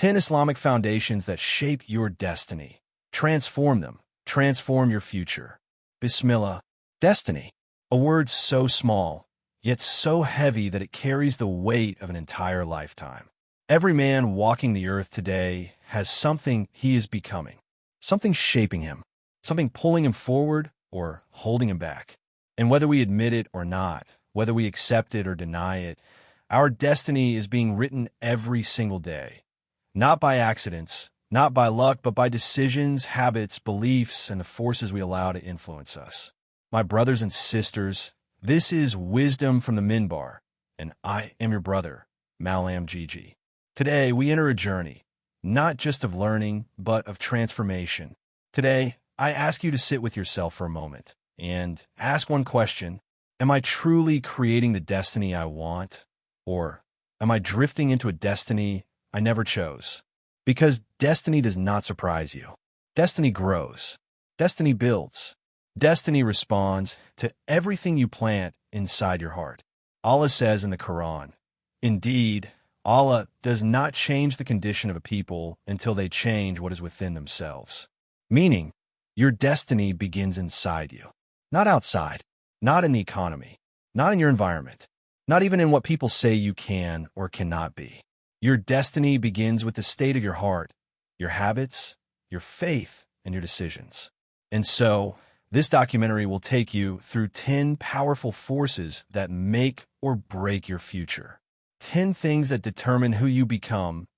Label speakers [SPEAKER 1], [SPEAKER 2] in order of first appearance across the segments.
[SPEAKER 1] 10 Islamic foundations that shape your destiny. Transform them. Transform your future. Bismillah. Destiny. A word so small, yet so heavy that it carries the weight of an entire lifetime. Every man walking the earth today has something he is becoming, something shaping him, something pulling him forward or holding him back. And whether we admit it or not, whether we accept it or deny it, our destiny is being written every single day. Not by accidents, not by luck, but by decisions, habits, beliefs, and the forces we allow to influence us. My brothers and sisters, this is Wisdom from the Minbar, and I am your brother, Mallam JIJI. Today, we enter a journey, not just of learning, but of transformation. Today, I ask you to sit with yourself for a moment and ask one question. Am I truly creating the destiny I want? Or am I drifting into a destiny I never chose? Because destiny does not surprise you. Destiny grows. Destiny builds. Destiny responds to everything you plant inside your heart. Allah says in the Quran, "Indeed, Allah does not change the condition of a people until they change what is within themselves." Meaning, your destiny begins inside you, not outside, not in the economy, not in your environment, not even in what people say you can or cannot be. Your destiny begins with the state of your heart, your habits, your faith, and your decisions. And so, this documentary will take you through 10 powerful forces that make or break your future. 10 things that determine who you become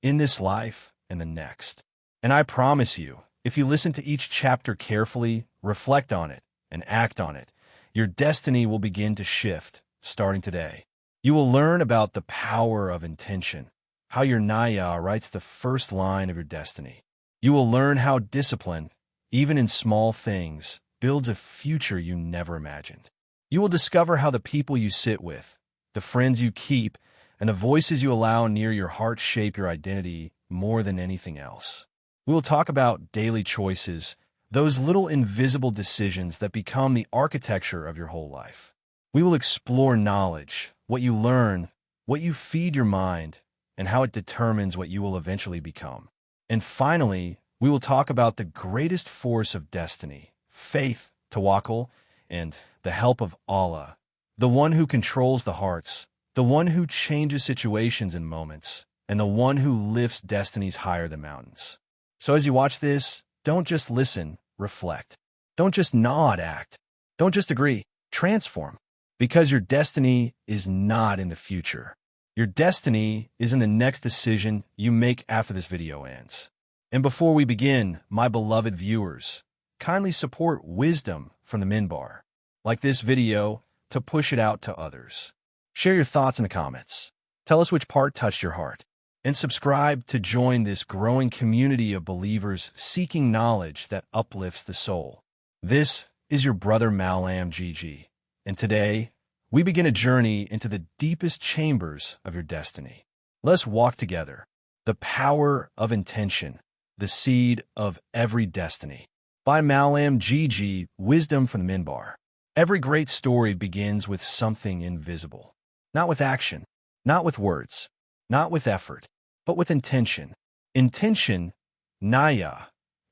[SPEAKER 1] in this life and the next. And I promise you, if you listen to each chapter carefully, reflect on it, and act on it, your destiny will begin to shift, starting today. You will learn about the power of intention, how your Naya writes the first line of your destiny. You will learn how discipline, even in small things, builds a future you never imagined. You will discover how the people you sit with, the friends you keep, and the voices you allow near your heart shape your identity more than anything else. We will talk about daily choices, those little invisible decisions that become the architecture of your whole life. We will explore knowledge, what you learn, what you feed your mind, and how it determines what you will eventually become. And finally, we will talk about the greatest force of destiny, faith, Tawakkul, and the help of Allah, the one who controls the hearts, the one who changes situations and moments, and the one who lifts destinies higher than mountains. So as you watch this, don't just listen, reflect. Don't just nod, act. Don't just agree, transform. Because your destiny is not in the future. Your destiny is in the next decision you make after this video ends. And before we begin, my beloved viewers, kindly support Wisdom from the Minbar, like this video, to push it out to others. Share your thoughts in the comments. Tell us which part touched your heart. And subscribe to join this growing community of believers seeking knowledge that uplifts the soul. This is your brother Mallam JIJI, and today we begin a journey into the deepest chambers of your destiny. Let's walk together. The power of intention, the seed of every destiny. By Mallam JIJI, Wisdom from the Minbar. Every great story begins with something invisible. Not with action, not with words, not with effort, but with intention. Intention, Naya,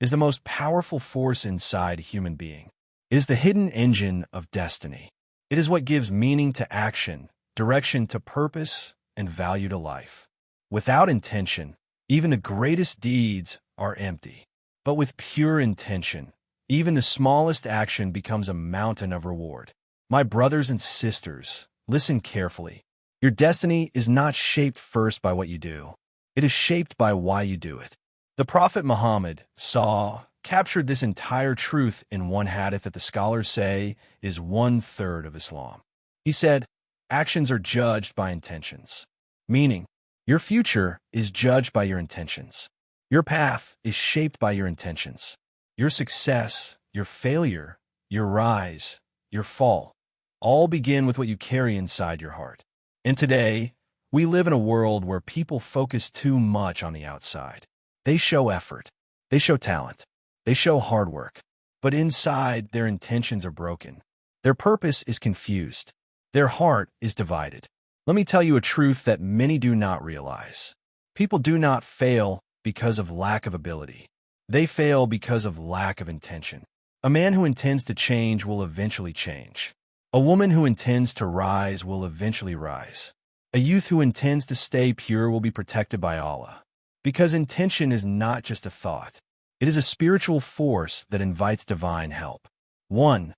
[SPEAKER 1] is the most powerful force inside a human being. It is the hidden engine of destiny. It is what gives meaning to action, direction to purpose, and value to life. Without intention, even the greatest deeds are empty. But with pure intention, even the smallest action becomes a mountain of reward. My brothers and sisters, listen carefully. Your destiny is not shaped first by what you do. It is shaped by why you do it. The Prophet Muhammad captured this entire truth in one hadith that the scholars say is 1/3 of Islam. He said, actions are judged by intentions, meaning your future is judged by your intentions. Your path is shaped by your intentions. Your success, your failure, your rise, your fall, all begin with what you carry inside your heart. And today, we live in a world where people focus too much on the outside. They show effort. They show talent. They show hard work. But inside, their intentions are broken. Their purpose is confused. Their heart is divided. Let me tell you a truth that many do not realize. People do not fail because of lack of ability. They fail because of lack of intention. A man who intends to change will eventually change. A woman who intends to rise will eventually rise. A youth who intends to stay pure will be protected by Allah. Because intention is not just a thought. It is a spiritual force that invites divine help. 1.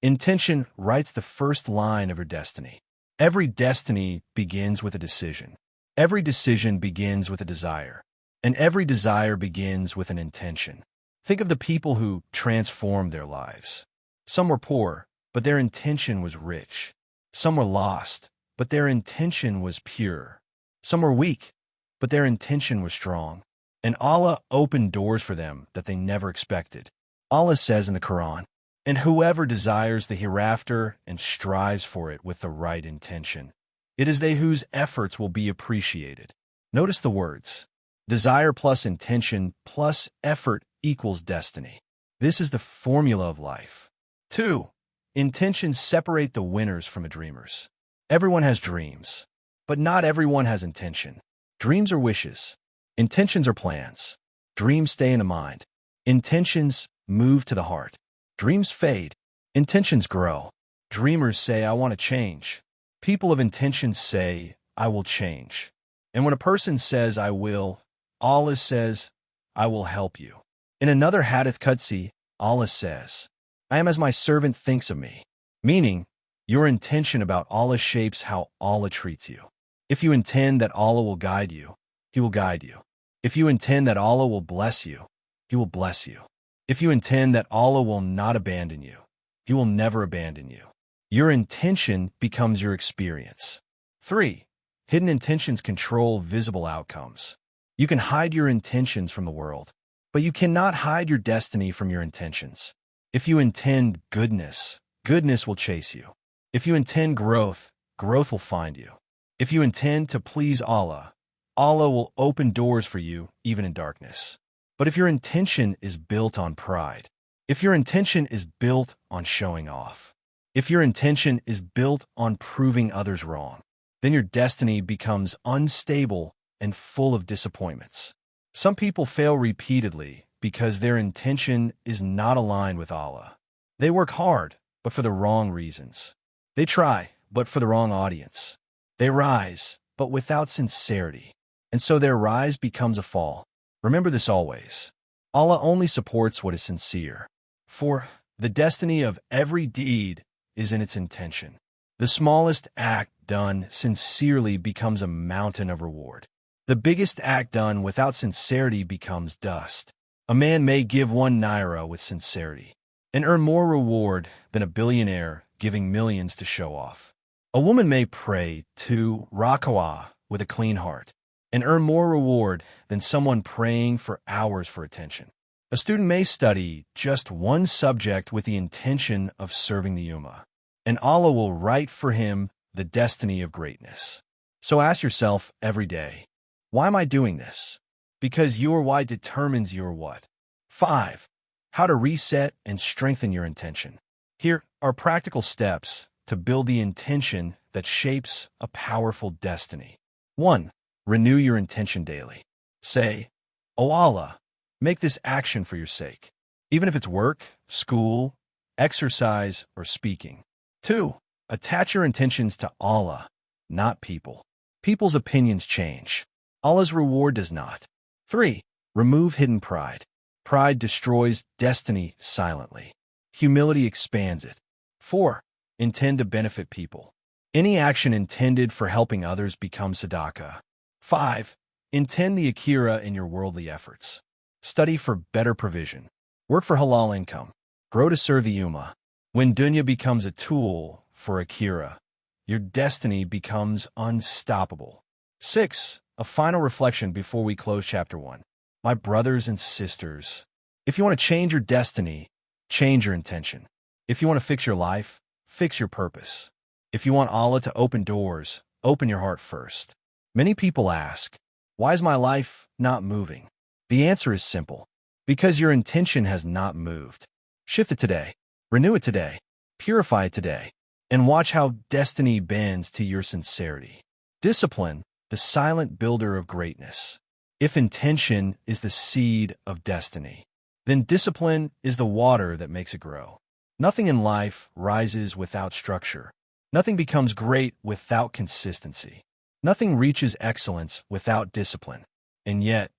[SPEAKER 1] Intention writes the first line of your destiny. Every destiny begins with a decision. Every decision begins with a desire. And every desire begins with an intention. Think of the people who transformed their lives. Some were poor, but their intention was rich. Some were lost, but their intention was pure. Some were weak, but their intention was strong. And Allah opened doors for them that they never expected. Allah says in the Quran, "And whoever desires the hereafter and strives for it with the right intention, it is they whose efforts will be appreciated." Notice the words. Desire plus intention plus effort equals destiny. This is the formula of life. 2. Intentions separate the winners from the dreamers. Everyone has dreams, but not everyone has intention. Dreams are wishes. Intentions are plans. Dreams stay in the mind. Intentions move to the heart. Dreams fade. Intentions grow. Dreamers say, "I want to change." People of intentions say, "I will change." And when a person says, "I will," Allah says, "I will help you." In another hadith Qudsi, Allah says, "I am as my servant thinks of me," meaning your intention about Allah shapes how Allah treats you. If you intend that Allah will guide you, He will guide you. If you intend that Allah will bless you, He will bless you. If you intend that Allah will not abandon you, He will never abandon you. Your intention becomes your experience. 3. Hidden intentions control visible outcomes. You can hide your intentions from the world, but you cannot hide your destiny from your intentions. If you intend goodness, goodness will chase you. If you intend growth, growth will find you. If you intend to please Allah, Allah will open doors for you even in darkness. But if your intention is built on pride, if your intention is built on showing off, if your intention is built on proving others wrong, then your destiny becomes unstable and full of disappointments. Some people fail repeatedly because their intention is not aligned with Allah. They work hard, but for the wrong reasons. They try, but for the wrong audience. They rise, but without sincerity. And so their rise becomes a fall. Remember this always. Allah only supports what is sincere. For the destiny of every deed is in its intention. The smallest act done sincerely becomes a mountain of reward. The biggest act done without sincerity becomes dust. A man may give 1 naira with sincerity and earn more reward than a billionaire giving millions to show off. A woman may pray 2 rak'ah with a clean heart and earn more reward than someone praying for hours for attention. A student may study just one subject with the intention of serving the Ummah, and Allah will write for him the destiny of greatness. So ask yourself every day, why am I doing this? Because your why determines your what. 5. How to reset and strengthen your intention. Here are practical steps to build the intention that shapes a powerful destiny. 1. Renew your intention daily. Say, "Oh Allah, make this action for your sake," even if it's work, school, exercise, or speaking. 2. Attach your intentions to Allah, not people. People's opinions change. Allah's reward does not. 3. Remove hidden pride. Pride destroys destiny silently. Humility expands it. 4. Intend to benefit people. Any action intended for helping others becomes sadaqah. 5. Intend the akhirah in your worldly efforts. Study for better provision. Work for halal income. Grow to serve the Ummah. When dunya becomes a tool for akhirah, your destiny becomes unstoppable. 6. A final reflection before we close Chapter 1. My brothers and sisters, if you want to change your destiny, change your intention. If you want to fix your life, fix your purpose. If you want Allah to open doors, open your heart first. Many people ask, why is my life not moving? The answer is simple. Because your intention has not moved. Shift it today. Renew it today. Purify it today. And watch how destiny bends to your sincerity. Discipline, the silent builder of greatness. If intention is the seed of destiny, then discipline is the water that makes it grow. Nothing in life rises without structure. Nothing becomes great without consistency. Nothing reaches excellence without discipline. And yet,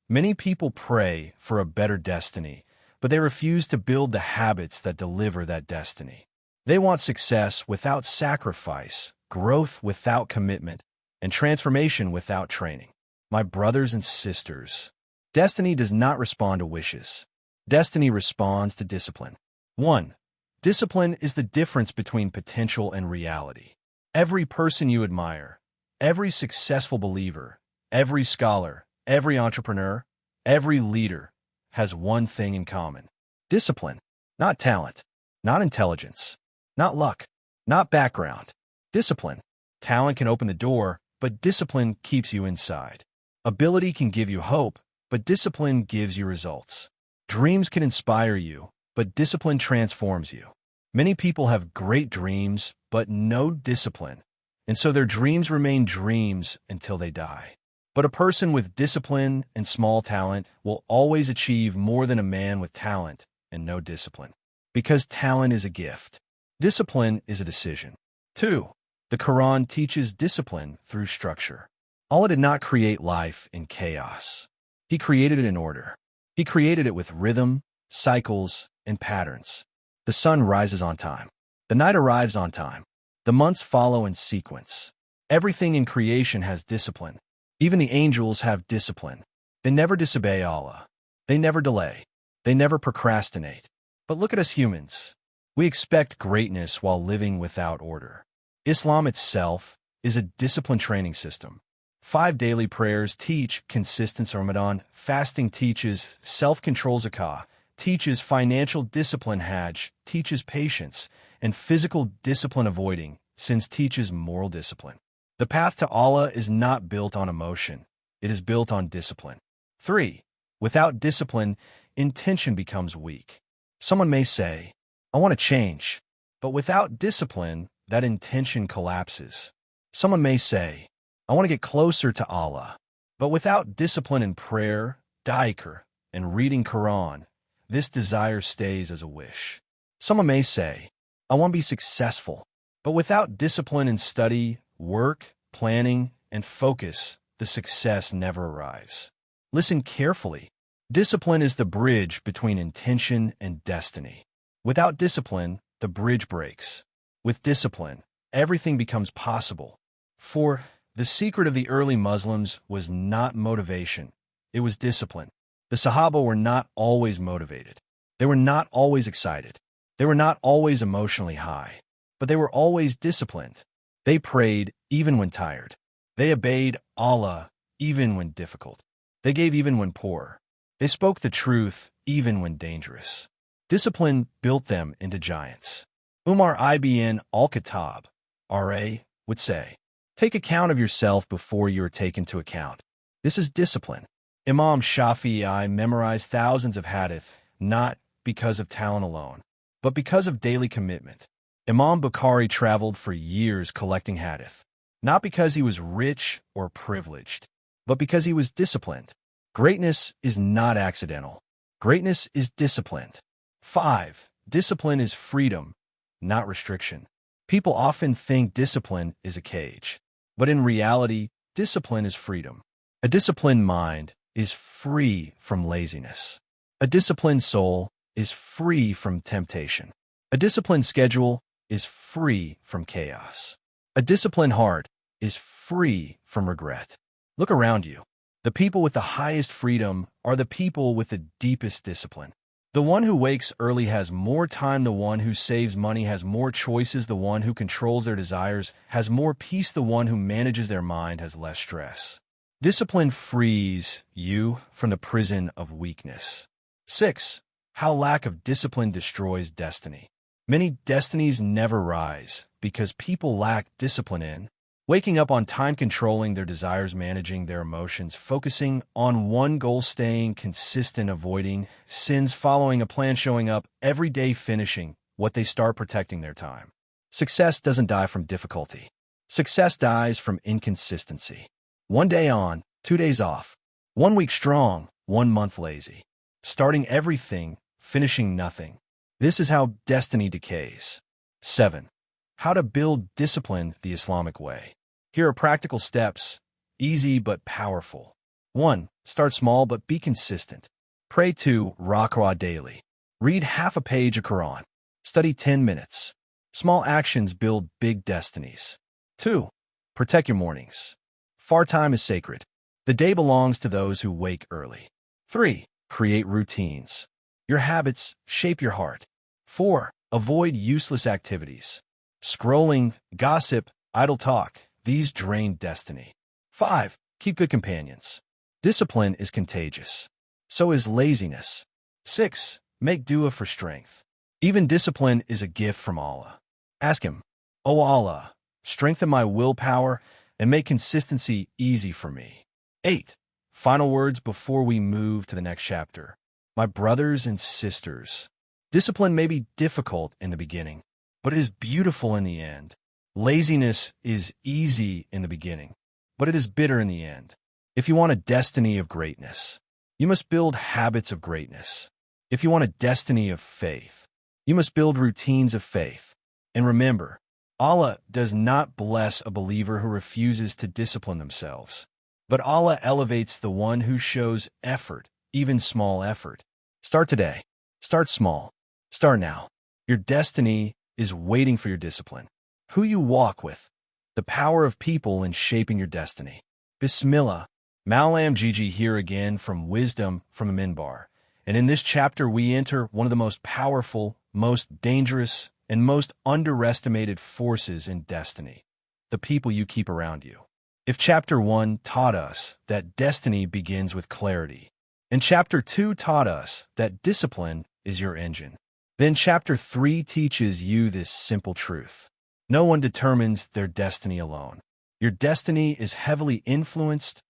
[SPEAKER 1] many people pray for a better destiny, but they refuse to build the habits that deliver that destiny. They want success without sacrifice, growth without commitment, and transformation without training. My brothers and sisters, destiny does not respond to wishes. Destiny responds to discipline. 1. Discipline is the difference between potential and reality. Every person you admire, every successful believer, every scholar, every entrepreneur, every leader has one thing in common. Discipline. Not talent, not intelligence, not luck, not background. Discipline. Talent can open the door, but discipline keeps you inside. Ability can give you hope, but discipline gives you results. Dreams can inspire you, but discipline transforms you. Many people have great dreams, but no discipline, and so their dreams remain dreams until they die. But a person with discipline and small talent will always achieve more than a man with talent and no discipline. Because talent is a gift. Discipline is a decision. 2. The Quran teaches discipline through structure. Allah did not create life in chaos. He created it in order. He created it with rhythm, cycles, and patterns. The sun rises on time. The night arrives on time. The months follow in sequence. Everything in creation has discipline. Even the angels have discipline. They never disobey Allah. They never delay. They never procrastinate. But look at us humans. We expect greatness while living without order. Islam itself is a discipline training system. 5 daily prayers teach consistency. Ramadan fasting teaches self-control. Zakah teaches financial discipline. Hajj teaches patience, and physical discipline. Avoiding sins teaches moral discipline. The path to Allah is not built on emotion. It is built on discipline. 3. Without discipline, intention becomes weak. Someone may say, I want to change, but without discipline, that intention collapses. Someone may say, I want to get closer to Allah, but without discipline in prayer, dhikr, and reading Quran, this desire stays as a wish. Someone may say, I want to be successful, but without discipline in study, work, planning, and focus, the success never arrives. Listen carefully. Discipline is the bridge between intention and destiny. Without discipline, the bridge breaks. With discipline, everything becomes possible. 4. The secret of the early Muslims was not motivation. It was discipline. The Sahaba were not always motivated. They were not always excited. They were not always emotionally high. But they were always disciplined. They prayed even when tired. They obeyed Allah even when difficult. They gave even when poor. They spoke the truth even when dangerous. Discipline built them into giants. Umar ibn al-Khattab, R.A., would say, take account of yourself before you are taken to account. This is discipline. Imam Shafi'i memorized thousands of hadith, not because of talent alone, but because of daily commitment. Imam Bukhari traveled for years collecting hadith, not because he was rich or privileged, but because he was disciplined. Greatness is not accidental. Greatness is disciplined. 5. Discipline is freedom, not restriction. People often think discipline is a cage, but in reality, discipline is freedom. A disciplined mind is free from laziness. A disciplined soul is free from temptation. A disciplined schedule is free from chaos. A disciplined heart is free from regret. Look around you. The people with the highest freedom are the people with the deepest discipline. The one who wakes early has more time. The one who saves money has more choices. The one who controls their desires has more peace. The one who manages their mind has less stress. Discipline frees you from the prison of weakness. 6. How lack of discipline destroys destiny. Many destinies never rise because people lack discipline in waking up on time, controlling their desires, managing their emotions, focusing on one goal, staying consistent, avoiding sins, following a plan, showing up every day, finishing what they start, protecting their time. Success doesn't die from difficulty. Success dies from inconsistency. 1 day on, 2 days off. 1 week strong, 1 month lazy. Starting everything, finishing nothing. This is how destiny decays. 7. How to build discipline the Islamic way. Here are practical steps, easy but powerful. 1. Start small but be consistent. Pray 2 rak'ah daily. Read half a page of Quran. Study 10 minutes. Small actions build big destinies. 2. Protect your mornings. Far time is sacred. The day belongs to those who wake early. 3. Create routines. Your habits shape your heart. 4. Avoid useless activities. Scrolling, gossip, idle talk, these drain destiny. 5. Keep good companions. Discipline is contagious. So is laziness. 6. Make dua for strength. Even discipline is a gift from Allah. Ask Him, "O Allah, strengthen my willpower and make consistency easy for me." 8. Final words before we move to the next chapter. My brothers and sisters, discipline may be difficult in the beginning, but it is beautiful in the end. Laziness is easy in the beginning, but it is bitter in the end. If you want a destiny of greatness, you must build habits of greatness. If you want a destiny of faith, you must build routines of faith. And remember, Allah does not bless a believer who refuses to discipline themselves, but Allah elevates the one who shows effort, even small effort. Start today. Start small. Start now. Your destiny is waiting for your discipline. Who you walk with, the power of people in shaping your destiny. Bismillah. Mallam JIJI here again from Wisdom from a Minbar. And in this chapter, we enter one of the most powerful, most dangerous, and most underestimated forces in destiny, the people you keep around you. If Chapter 1 taught us that destiny begins with clarity, and Chapter 2 taught us that discipline is your engine, then Chapter 3 teaches you this simple truth. No one determines their destiny alone. Your destiny is heavily influenced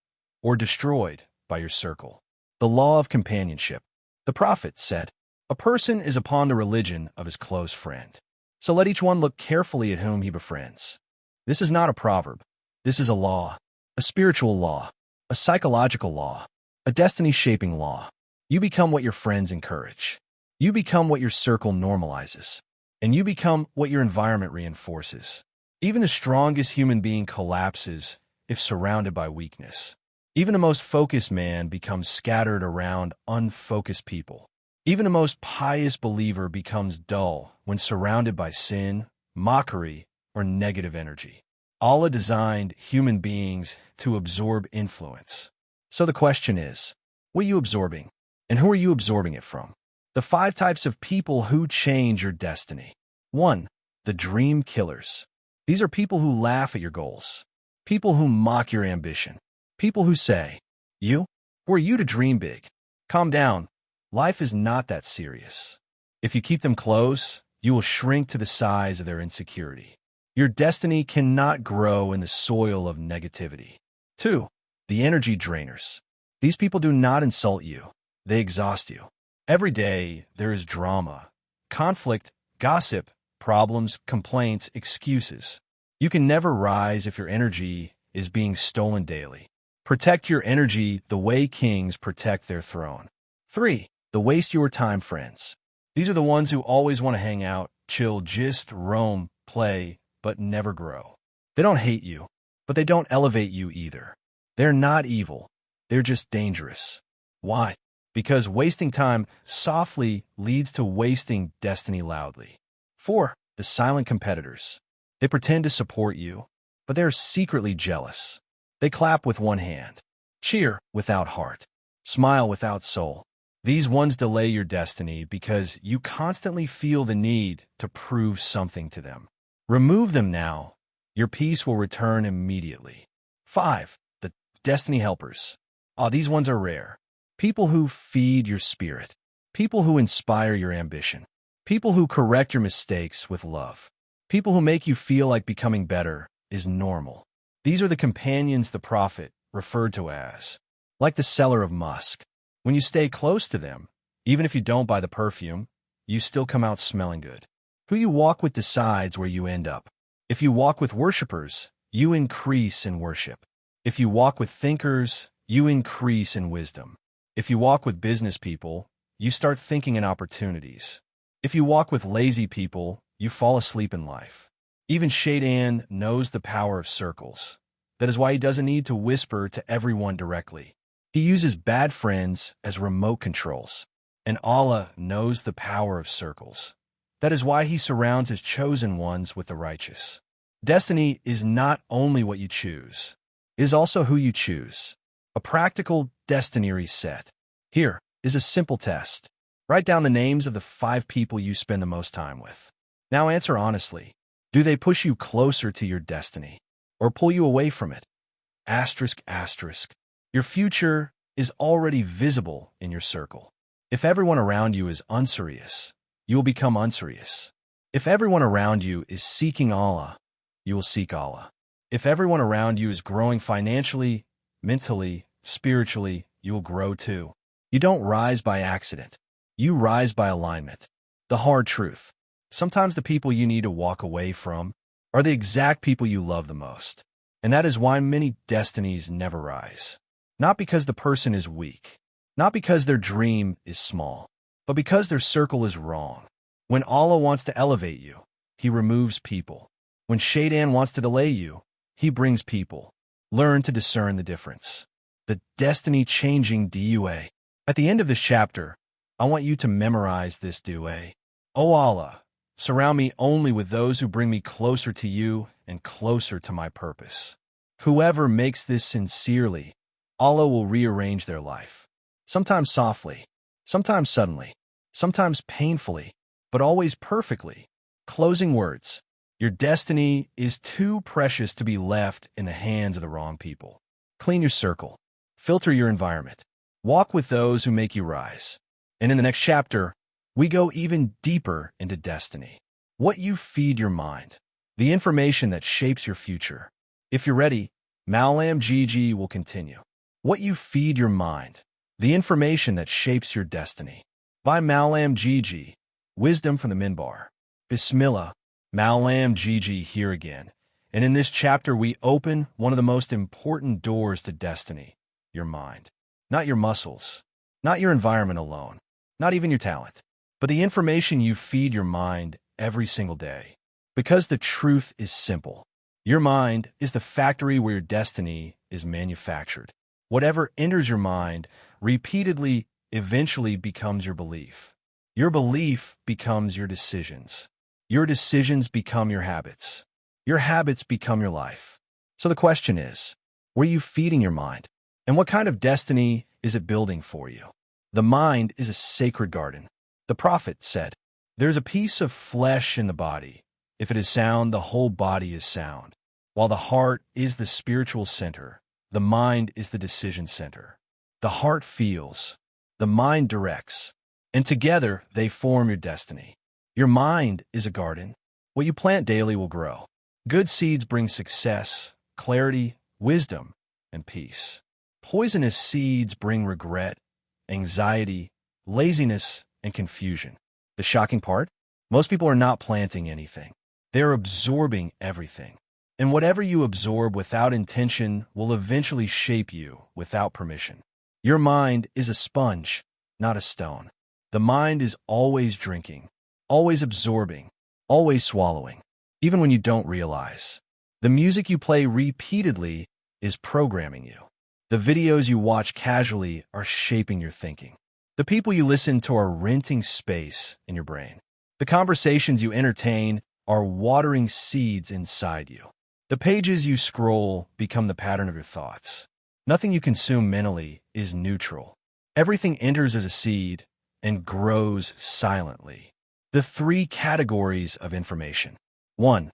[SPEAKER 1] or destroyed by your circle. The law of companionship. The Prophet said, "A person is upon the religion of his close friend. So let each one look carefully at whom he befriends." This is not a proverb. This is a law, a spiritual law, a psychological law, a destiny-shaping law. You become what your friends encourage. You become what your circle normalizes. And you become what your environment reinforces. Even the strongest human being collapses if surrounded by weakness. Even the most focused man becomes scattered around unfocused people. Even the most pious believer becomes dull when surrounded by sin, mockery, or negative energy. Allah designed human beings to absorb influence. So the question is, what are you absorbing? And who are you absorbing it from? The 5 types of people who change your destiny. 1. The dream killers. These are people who laugh at your goals. People who mock your ambition. People who say, "You? Who are you to dream big? Calm down. Life is not that serious." If you keep them close, you will shrink to the size of their insecurity. Your destiny cannot grow in the soil of negativity. 2. The energy drainers. These people do not insult you. They exhaust you. Every day, there is drama, conflict, gossip, problems, complaints, excuses. You can never rise if your energy is being stolen daily. Protect your energy the way kings protect their throne. 3. The waste your time friends. These are the ones who always want to hang out, chill, gist, roam, play, but never grow. They don't hate you, but they don't elevate you either. They're not evil. They're just dangerous. Why? Because wasting time softly leads to wasting destiny loudly. 4. The silent competitors. They pretend to support you, but they're secretly jealous. They clap with one hand, cheer without heart, smile without soul. These ones delay your destiny because you constantly feel the need to prove something to them. Remove them now. Your peace will return immediately. 5. The destiny helpers. These ones are rare. People who feed your spirit. People who inspire your ambition. People who correct your mistakes with love. People who make you feel like becoming better is normal. These are the companions the Prophet referred to as, like the seller of musk. When you stay close to them, even if you don't buy the perfume, you still come out smelling good. Who you walk with decides where you end up. If you walk with worshipers, you increase in worship. If you walk with thinkers, you increase in wisdom. If you walk with business people, you start thinking in opportunities. If you walk with lazy people, you fall asleep in life. Even Shaitan knows the power of circles. That is why he doesn't need to whisper to everyone directly. He uses bad friends as remote controls. And Allah knows the power of circles. That is why he surrounds his chosen ones with the righteous. Destiny is not only what you choose, it is also who you choose. A practical destiny reset. Here is a simple test. Write down the names of the 5 people you spend the most time with. Now answer honestly. Do they push you closer to your destiny or pull you away from it? Asterisk, asterisk. Your future is already visible in your circle. If everyone around you is unserious, you will become unserious. If everyone around you is seeking Allah, you will seek Allah. If everyone around you is growing financially, mentally, spiritually, you will grow too. You don't rise by accident. You rise by alignment. The hard truth. Sometimes the people you need to walk away from are the exact people you love the most. And that is why many destinies never rise. Not because the person is weak. Not because their dream is small. But because their circle is wrong. When Allah wants to elevate you, He removes people. When Shaitan wants to delay you, he brings people. Learn to discern the difference. The destiny-changing dua. At the end of this chapter, I want you to memorize this dua. O Allah, surround me only with those who bring me closer to you and closer to my purpose. Whoever makes this sincerely, Allah will rearrange their life. Sometimes softly, sometimes suddenly, sometimes painfully, but always perfectly. Closing words. Your destiny is too precious to be left in the hands of the wrong people. Clean your circle. Filter your environment. Walk with those who make you rise. And in the next chapter, we go even deeper into destiny. What you feed your mind. The information that shapes your future. If you're ready, Mallam JIJI will continue. What you feed your mind. The information that shapes your destiny. By Mallam JIJI. Wisdom from the Minbar. Bismillah. Mallam JIJI here again, and in this chapter we open one of the most important doors to destiny, your mind. Not your muscles, not your environment alone, not even your talent, but the information you feed your mind every single day. Because the truth is simple. Your mind is the factory where your destiny is manufactured. Whatever enters your mind repeatedly eventually becomes your belief. Your belief becomes your decisions. Your decisions become your habits. Your habits become your life. So the question is, where are you feeding your mind? And what kind of destiny is it building for you? The mind is a sacred garden. The prophet said, "There's a piece of flesh in the body. If it is sound, the whole body is sound. While the heart is the spiritual center, the mind is the decision center. The heart feels, the mind directs, and together they form your destiny." Your mind is a garden. What you plant daily will grow. Good seeds bring success, clarity, wisdom, and peace. Poisonous seeds bring regret, anxiety, laziness, and confusion. The shocking part? Most people are not planting anything. They are absorbing everything. And whatever you absorb without intention will eventually shape you without permission. Your mind is a sponge, not a stone. The mind is always drinking. Always absorbing, always swallowing, even when you don't realize. The music you play repeatedly is programming you. The videos you watch casually are shaping your thinking. The people you listen to are renting space in your brain. The conversations you entertain are watering seeds inside you. The pages you scroll become the pattern of your thoughts. Nothing you consume mentally is neutral. Everything enters as a seed and grows silently. The 3 categories of information. 1.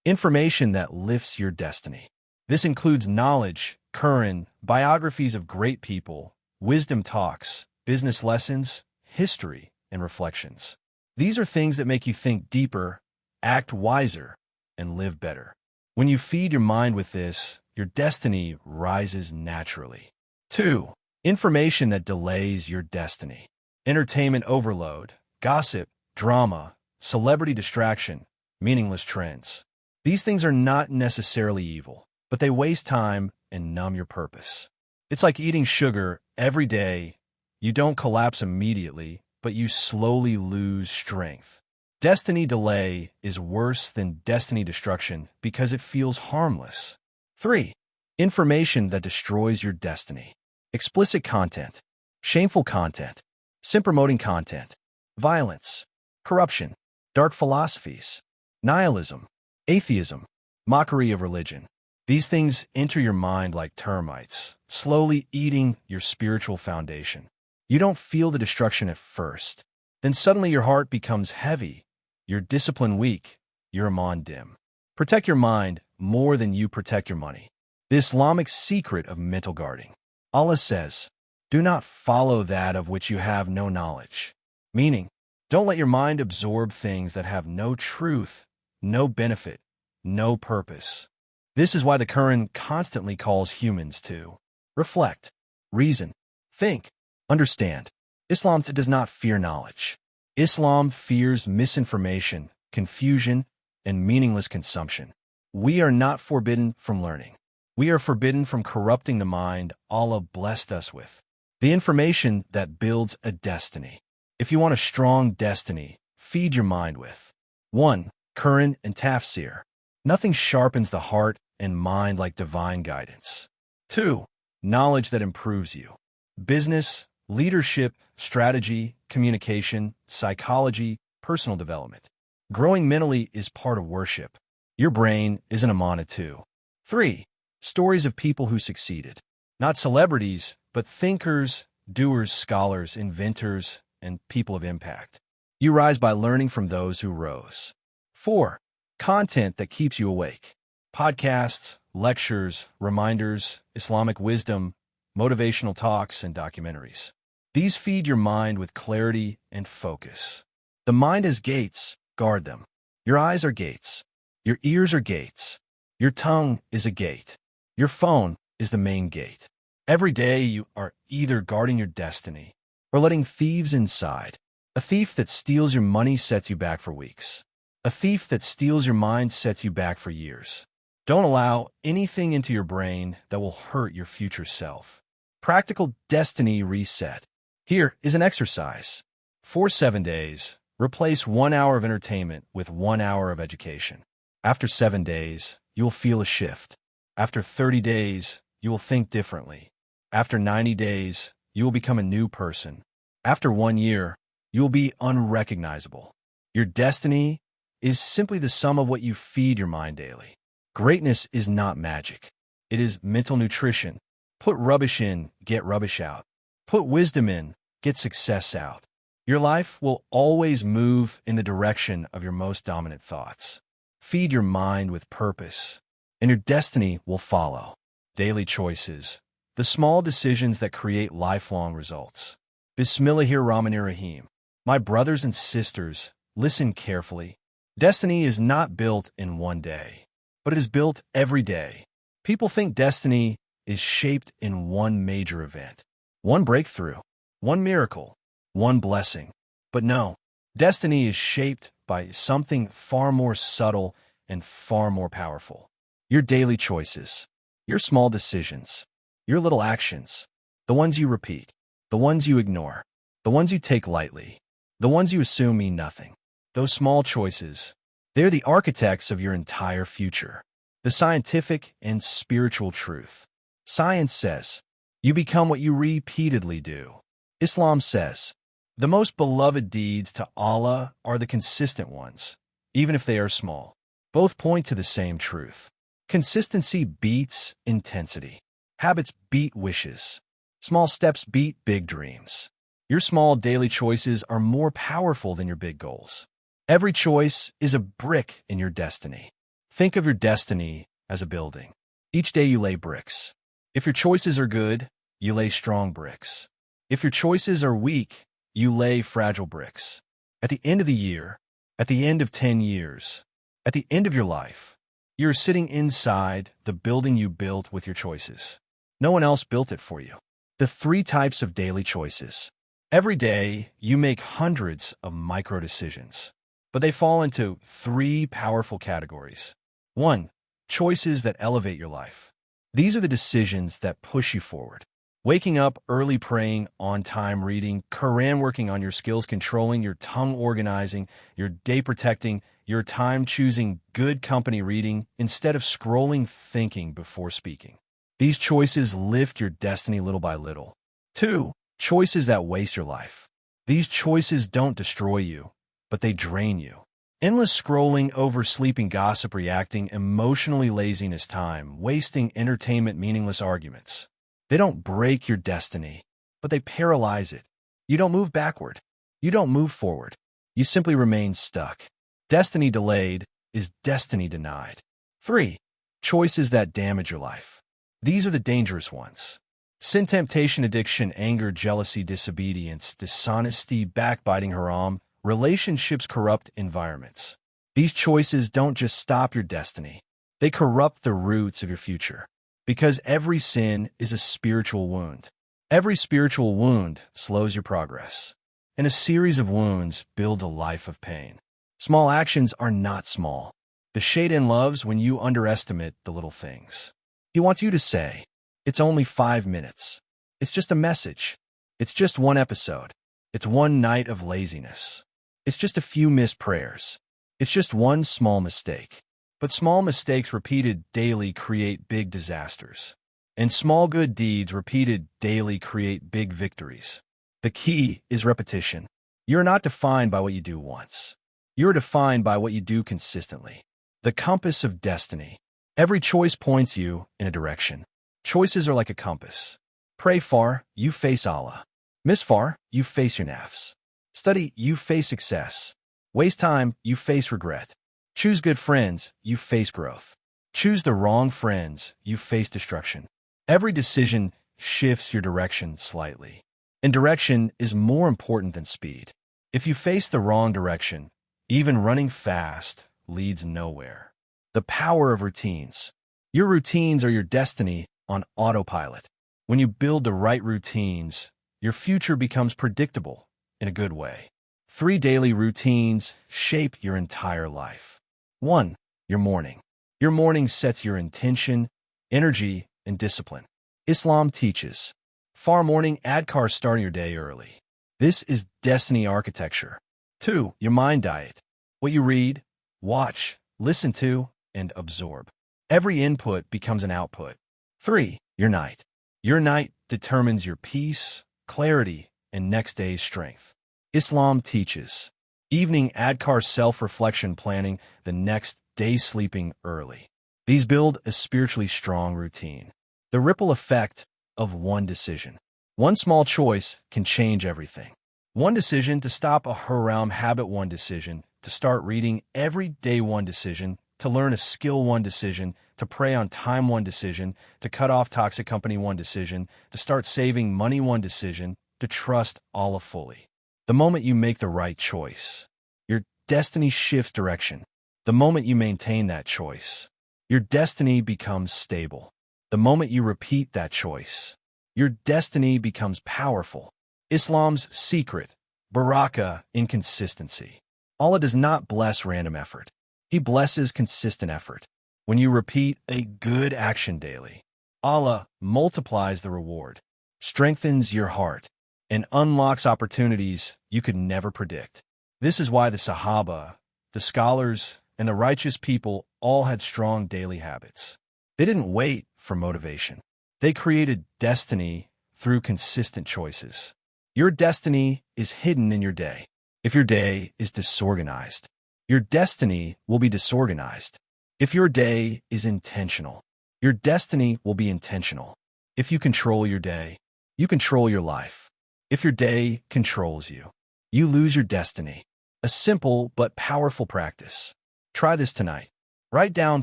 [SPEAKER 1] Information that lifts your destiny. This includes knowledge, Quran, biographies of great people, wisdom talks, business lessons, history, and reflections. These are things that make you think deeper, act wiser, and live better. When you feed your mind with this, your destiny rises naturally. 2. Information that delays your destiny. Entertainment overload, gossip, drama, celebrity distraction, meaningless trends. These things are not necessarily evil, but they waste time and numb your purpose. It's like eating sugar every day. You don't collapse immediately, but you slowly lose strength. Destiny delay is worse than destiny destruction because it feels harmless. 3. Information that destroys your destiny. Explicit content, shameful content, sin-promoting content, violence, corruption, dark philosophies, nihilism, atheism, mockery of religion. These things enter your mind like termites, slowly eating your spiritual foundation. You don't feel the destruction at first. Then suddenly your heart becomes heavy, your discipline weak, your iman dim. Protect your mind more than you protect your money. The Islamic secret of mental guarding. Allah says, "Do not follow that of which you have no knowledge." Meaning, don't let your mind absorb things that have no truth, no benefit, no purpose. This is why the Quran constantly calls humans to reflect, reason, think, understand. Islam does not fear knowledge. Islam fears misinformation, confusion, and meaningless consumption. We are not forbidden from learning. We are forbidden from corrupting the mind Allah blessed us with. The information that builds a destiny. If you want a strong destiny, feed your mind with 1. Quran and tafsir. Nothing sharpens the heart and mind like divine guidance. 2. Knowledge that improves you. Business, leadership, strategy, communication, psychology, personal development. Growing mentally is part of worship. Your brain is an amana too. 3. Stories of people who succeeded. Not celebrities, but thinkers, doers, scholars, inventors, and people of impact. You rise by learning from those who rose. 4. Content that keeps you awake. Podcasts, lectures, reminders, Islamic wisdom, motivational talks, and documentaries. These feed your mind with clarity and focus. The mind has gates, guard them. Your eyes are gates. Your ears are gates. Your tongue is a gate. Your phone is the main gate. Every day you are either guarding your destiny or letting thieves inside. A thief that steals your money sets you back for weeks. A thief that steals your mind sets you back for years. Don't allow anything into your brain that will hurt your future self. Practical destiny reset. Here is an exercise. For 7 days, replace 1 hour of entertainment with 1 hour of education. After 7 days, you will feel a shift. After 30 days, you will think differently. After 90 days, you will become a new person. After 1 year, you will be unrecognizable. Your destiny is simply the sum of what you feed your mind daily. Greatness is not magic. It is mental nutrition. Put rubbish in, get rubbish out. Put wisdom in, get success out. Your life will always move in the direction of your most dominant thoughts. Feed your mind with purpose, and your destiny will follow. Daily choices. The small decisions that create lifelong results. Bismillahirrahmanirrahim. My brothers and sisters, listen carefully. Destiny is not built in one day, but it is built every day. People think destiny is shaped in one major event, one breakthrough, one miracle, one blessing. But no, destiny is shaped by something far more subtle and far more powerful. Your daily choices, your small decisions, your little actions, the ones you repeat, the ones you ignore, the ones you take lightly, the ones you assume mean nothing. Those small choices, they're the architects of your entire future. The scientific and spiritual truth. Science says, you become what you repeatedly do. Islam says, the most beloved deeds to Allah are the consistent ones, even if they are small. Both point to the same truth. Consistency beats intensity. Habits beat wishes. Small steps beat big dreams. Your small daily choices are more powerful than your big goals. Every choice is a brick in your destiny. Think of your destiny as a building. Each day you lay bricks. If your choices are good, you lay strong bricks. If your choices are weak, you lay fragile bricks. At the end of the year, at the end of 10 years, at the end of your life, you're sitting inside the building you built with your choices. No one else built it for you. The 3 types of daily choices. Every day, you make hundreds of micro decisions, but they fall into 3 powerful categories. 1. Choices that elevate your life. These are the decisions that push you forward. Waking up early, praying, on-time reading, Quran, working on your skills, controlling your tongue, organizing, your day, protecting your time, choosing good company, reading instead of scrolling, thinking before speaking. These choices lift your destiny little by little. 2. Choices that waste your life. These choices don't destroy you, but they drain you. Endless scrolling, oversleeping, gossip, reacting, emotionally laziness, time, wasting, entertainment, meaningless arguments. They don't break your destiny, but they paralyze it. You don't move backward. You don't move forward. You simply remain stuck. Destiny delayed is destiny denied. 3. Choices that damage your life. These are the dangerous ones. Sin, temptation, addiction, anger, jealousy, disobedience, dishonesty, backbiting, haram, relationships, corrupt environments. These choices don't just stop your destiny. They corrupt the roots of your future. Because every sin is a spiritual wound. Every spiritual wound slows your progress. And a series of wounds builds a life of pain. Small actions are not small. The Shaitan loves when you underestimate the little things. He wants you to say, it's only 5 minutes. It's just a message. It's just one episode. It's one night of laziness. It's just a few missed prayers. It's just one small mistake. But small mistakes repeated daily create big disasters. And small good deeds repeated daily create big victories. The key is repetition. You're not defined by what you do once. You're defined by what you do consistently. The compass of destiny. Every choice points you in a direction. Choices are like a compass. Pray far, you face Allah. Miss far, you face your nafs. Study, you face success. Waste time, you face regret. Choose good friends, you face growth. Choose the wrong friends, you face destruction. Every decision shifts your direction slightly. And direction is more important than speed. If you face the wrong direction, even running fast leads nowhere. The power of routines. Your routines are your destiny on autopilot. When you build the right routines, your future becomes predictable in a good way. 3 daily routines shape your entire life. 1. Your morning. Your morning sets your intention, energy, and discipline. Islam teaches. Far morning adhkar, starting your day early. This is destiny architecture. 2. Your mind diet. What you read, watch, listen to, and absorb. Every input becomes an output. 3. Your night. Your night determines your peace, clarity, and next day's strength. Islam teaches. Evening adhkar, self-reflection, planning the next day, sleeping early. These build a spiritually strong routine. The ripple effect of one decision. One small choice can change everything. One decision to stop a haram habit, one decision to start reading every day, one decision to learn a skill, one decision to pray on time, one decision to cut off toxic company, one decision to start saving money, one decision to trust Allah fully. The moment you make the right choice, your destiny shifts direction. The moment you maintain that choice, your destiny becomes stable. The moment you repeat that choice, your destiny becomes powerful. Islam's secret, barakah, in consistency. Allah does not bless random effort. He blesses consistent effort. When you repeat a good action daily, Allah multiplies the reward, strengthens your heart, and unlocks opportunities you could never predict. This is why the Sahaba, the scholars, and the righteous people all had strong daily habits. They didn't wait for motivation. They created destiny through consistent choices. Your destiny is hidden in your day. If your day is disorganized, your destiny will be disorganized. If your day is intentional, your destiny will be intentional. If you control your day, you control your life. If your day controls you, you lose your destiny. A simple but powerful practice. Try this tonight. Write down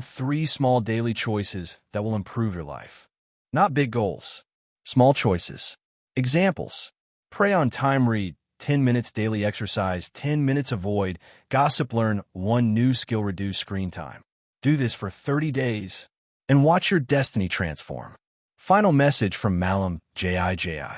[SPEAKER 1] 3 small daily choices that will improve your life. Not big goals, small choices. Examples. Pray on time, read 10 minutes, daily exercise 10 minutes, avoid gossip, learn 1 new skill, reduce screen time. Do this for 30 days and watch your destiny transform. Final message from Mallam JIJI.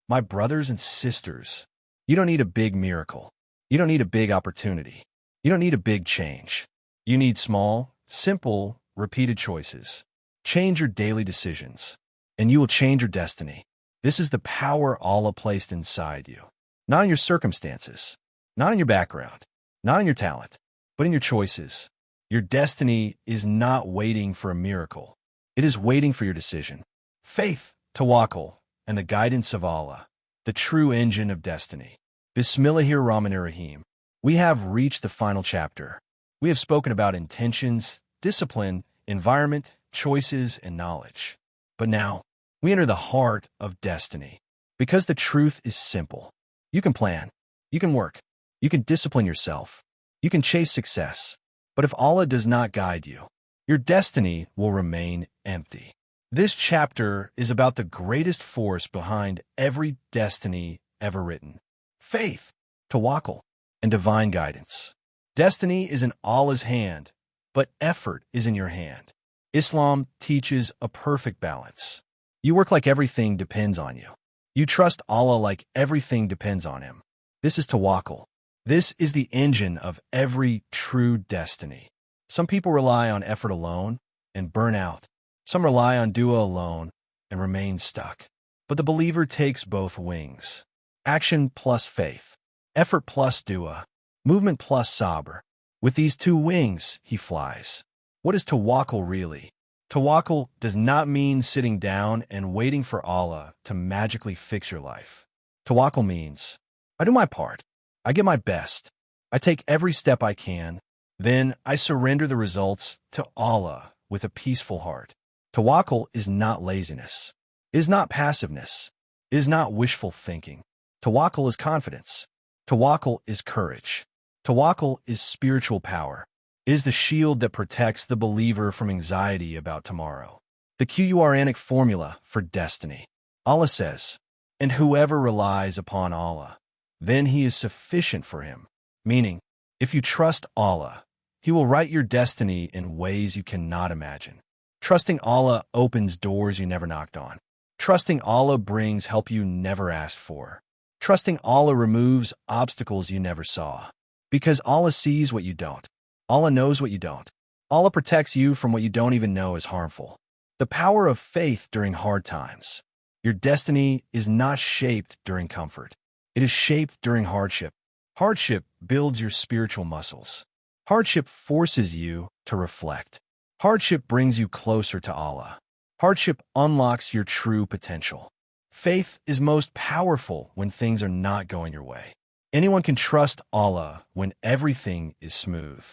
[SPEAKER 1] My brothers and sisters, you don't need a big miracle. You don't need a big opportunity. You don't need a big change. You need small, simple, repeated choices. Change your daily decisions, and you will change your destiny. This is the power Allah placed inside you. Not in your circumstances, not in your background, not in your talent, but in your choices. Your destiny is not waiting for a miracle. It is waiting for your decision. Faith, tawakkul, and the guidance of Allah, the true engine of destiny. Bismillahirrahmanirrahim. We have reached the final chapter. We have spoken about intentions, discipline, environment, choices, and knowledge. But now, we enter the heart of destiny. Because the truth is simple. You can plan, you can work, you can discipline yourself, you can chase success. But if Allah does not guide you, your destiny will remain empty. This chapter is about the greatest force behind every destiny ever written. Faith, tawakkul, and divine guidance. Destiny is in Allah's hand, but effort is in your hand. Islam teaches a perfect balance. You work like everything depends on you. You trust Allah like everything depends on Him. This is tawakkul. This is the engine of every true destiny. Some people rely on effort alone and burn out. Some rely on dua alone and remain stuck. But the believer takes both wings. Action plus faith. Effort plus dua. Movement plus sabr. With these two wings, he flies. What is tawakkul really? Tawakkul does not mean sitting down and waiting for Allah to magically fix your life. Tawakkul means, I do my part. I give my best. I take every step I can. Then I surrender the results to Allah with a peaceful heart. Tawakkul is not laziness. It is not passiveness. It is not wishful thinking. Tawakkul is confidence. Tawakkul is courage. Tawakkul is spiritual power. It is the shield that protects the believer from anxiety about tomorrow. The Quranic formula for destiny. Allah says, and whoever relies upon Allah, then He is sufficient for him. Meaning, if you trust Allah, He will write your destiny in ways you cannot imagine. Trusting Allah opens doors you never knocked on. Trusting Allah brings help you never asked for. Trusting Allah removes obstacles you never saw. Because Allah sees what you don't. Allah knows what you don't. Allah protects you from what you don't even know is harmful. The power of faith during hard times. Your destiny is not shaped during comfort. It is shaped during hardship. Hardship builds your spiritual muscles. Hardship forces you to reflect. Hardship brings you closer to Allah. Hardship unlocks your true potential. Faith is most powerful when things are not going your way. Anyone can trust Allah when everything is smooth.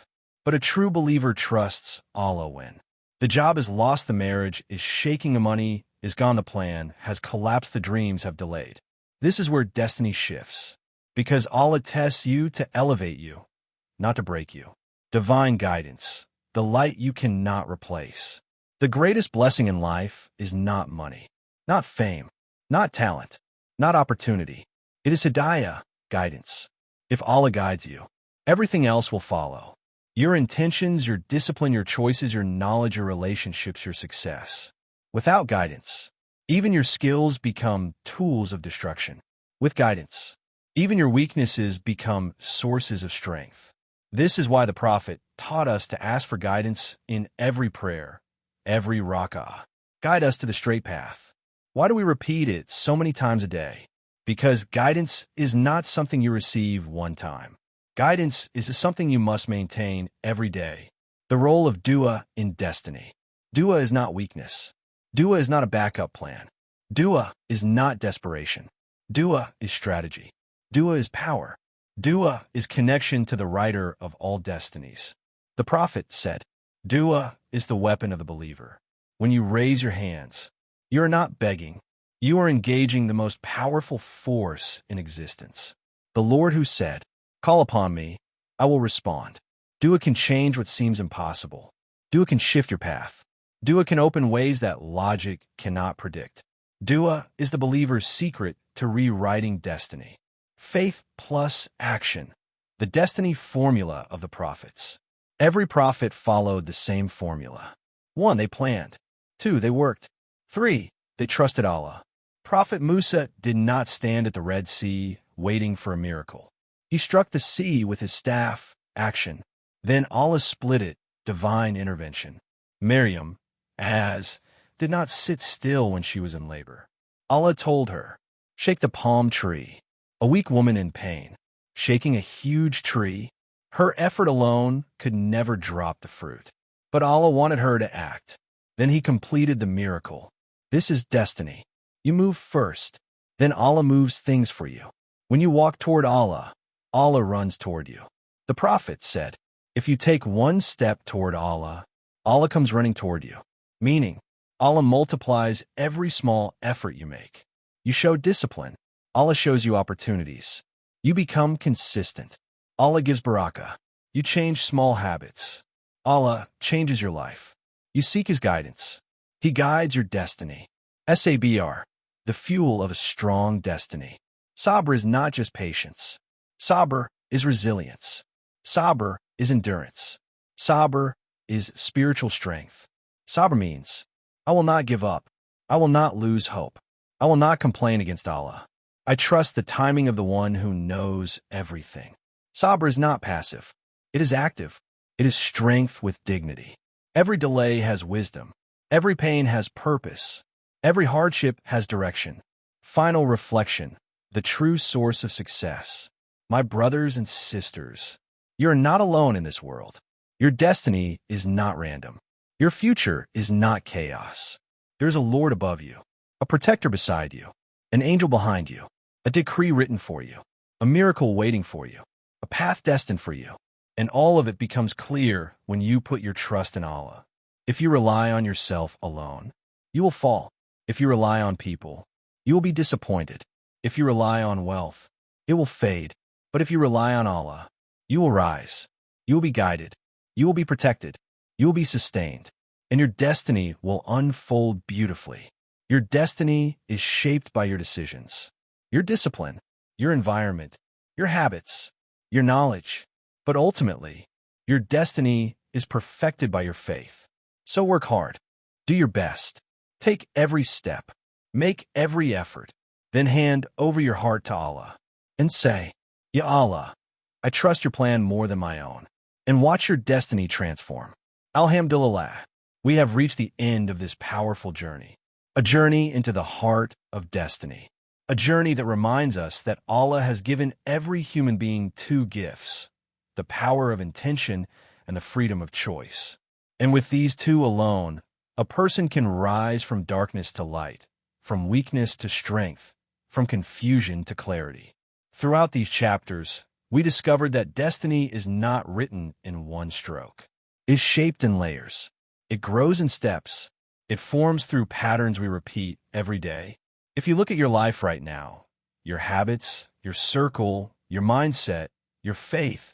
[SPEAKER 1] But a true believer trusts Allah when the job has lost, the marriage is shaking, the money is gone, the plan has collapsed, the dreams have delayed. This is where destiny shifts. Because Allah tests you to elevate you, not to break you. Divine guidance, the light you cannot replace. The greatest blessing in life is not money, not fame, not talent, not opportunity. It is hidayah, guidance. If Allah guides you, everything else will follow. Your intentions, your discipline, your choices, your knowledge, your relationships, your success. Without guidance, even your skills become tools of destruction. With guidance, even your weaknesses become sources of strength. This is why the Prophet taught us to ask for guidance in every prayer, every rak'ah. Guide us to the straight path. Why do we repeat it so many times a day? Because guidance is not something you receive one time. Guidance is something you must maintain every day. The role of dua in destiny. Dua is not weakness. Dua is not a backup plan. Dua is not desperation. Dua is strategy. Dua is power. Dua is connection to the writer of all destinies. The Prophet said, dua is the weapon of the believer. When you raise your hands, you are not begging. You are engaging the most powerful force in existence. The Lord who said, call upon me, I will respond. Dua can change what seems impossible. Dua can shift your path. Dua can open ways that logic cannot predict. Dua is the believer's secret to rewriting destiny. Faith plus action, the destiny formula of the prophets. Every prophet followed the same formula. 1. They planned. 2. They worked. 3. They trusted Allah. Prophet Musa did not stand at the Red Sea waiting for a miracle. He struck the sea with his staff, action. Then Allah split it, divine intervention. Maryam, did not sit still when she was in labor. Allah told her, "Shake the palm tree." A weak woman in pain, shaking a huge tree. Her effort alone could never drop the fruit. But Allah wanted her to act. Then He completed the miracle. This is destiny. You move first, then Allah moves things for you. When you walk toward Allah, Allah runs toward you. The Prophet said, if you take one step toward Allah, Allah comes running toward you. Meaning, Allah multiplies every small effort you make. You show discipline, Allah shows you opportunities. You become consistent, Allah gives barakah. You change small habits, Allah changes your life. You seek His guidance, He guides your destiny. Sabr, the fuel of a strong destiny. Sabr is not just patience. Sabr is resilience. Sabr is endurance. Sabr is spiritual strength. Sabr means, I will not give up. I will not lose hope. I will not complain against Allah. I trust the timing of the one who knows everything. Sabr is not passive. It is active. It is strength with dignity. Every delay has wisdom. Every pain has purpose. Every hardship has direction. Final reflection, the true source of success. My brothers and sisters, you are not alone in this world. Your destiny is not random. Your future is not chaos. There's a Lord above you, a protector beside you, an angel behind you, a decree written for you, a miracle waiting for you, a path destined for you. And all of it becomes clear when you put your trust in Allah. If you rely on yourself alone, you will fall. If you rely on people, you will be disappointed. If you rely on wealth, it will fade. But if you rely on Allah, you will rise. You will be guided. You will be protected. You will be sustained. And your destiny will unfold beautifully. Your destiny is shaped by your decisions, your discipline, your environment, your habits, your knowledge. But ultimately, your destiny is perfected by your faith. So work hard. Do your best. Take every step. Make every effort. Then hand over your heart to Allah and say, Ya Allah, I trust your plan more than my own. And watch your destiny transform. Alhamdulillah, we have reached the end of this powerful journey. A journey into the heart of destiny. A journey that reminds us that Allah has given every human being two gifts, the power of intention and the freedom of choice. And with these two alone, a person can rise from darkness to light, from weakness to strength, from confusion to clarity. Throughout these chapters, we discovered that destiny is not written in one stroke. It is shaped in layers. It grows in steps. It forms through patterns we repeat every day. If you look at your life right now, your habits, your circle, your mindset, your faith,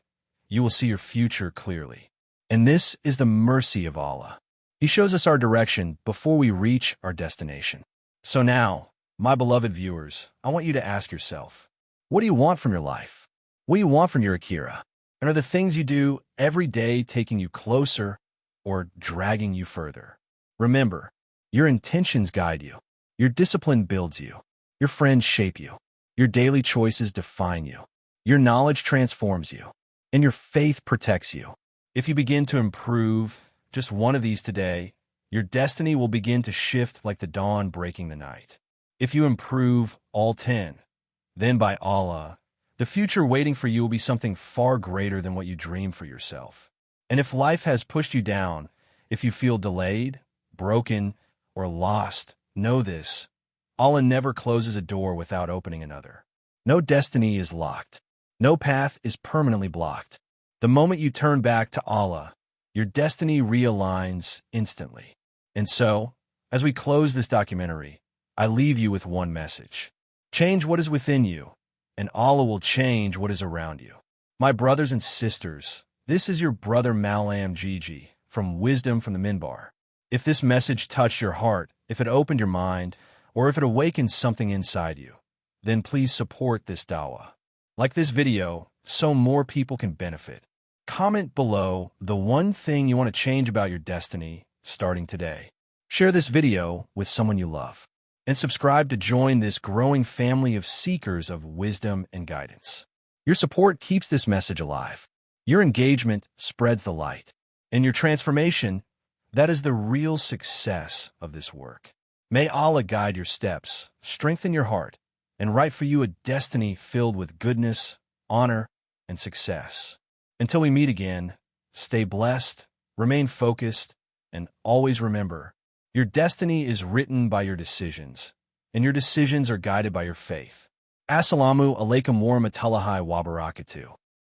[SPEAKER 1] you will see your future clearly. And this is the mercy of Allah. He shows us our direction before we reach our destination. So now, my beloved viewers, I want you to ask yourself, what do you want from your life? What do you want from your Akira? And are the things you do every day taking you closer or dragging you further? Remember, your intentions guide you. Your discipline builds you. Your friends shape you. Your daily choices define you. Your knowledge transforms you. And your faith protects you. If you begin to improve just one of these today, your destiny will begin to shift like the dawn breaking the night. If you improve all 10, then by Allah, the future waiting for you will be something far greater than what you dream for yourself. And if life has pushed you down, if you feel delayed, broken, or lost, know this: Allah never closes a door without opening another. No destiny is locked. No path is permanently blocked. The moment you turn back to Allah, your destiny realigns instantly. And so, as we close this documentary, I leave you with one message. Change what is within you, and Allah will change what is around you. My brothers and sisters, this is your brother Mallam JIJI from Wisdom from the Minbar. If this message touched your heart, if it opened your mind, or if it awakened something inside you, then please support this dawah. Like this video, so more people can benefit. Comment below the one thing you want to change about your destiny starting today. Share this video with someone you love. And subscribe to join this growing family of seekers of wisdom and guidance. Your support keeps this message alive. Your engagement spreads the light. And your transformation, that is the real success of this work. May Allah guide your steps, strengthen your heart, and write for you a destiny filled with goodness, honor, and success. Until we meet again, stay blessed, remain focused, and always remember, your destiny is written by your decisions, and your decisions are guided by your faith. Assalamu alaikum warahmatullahi wabarakatuh.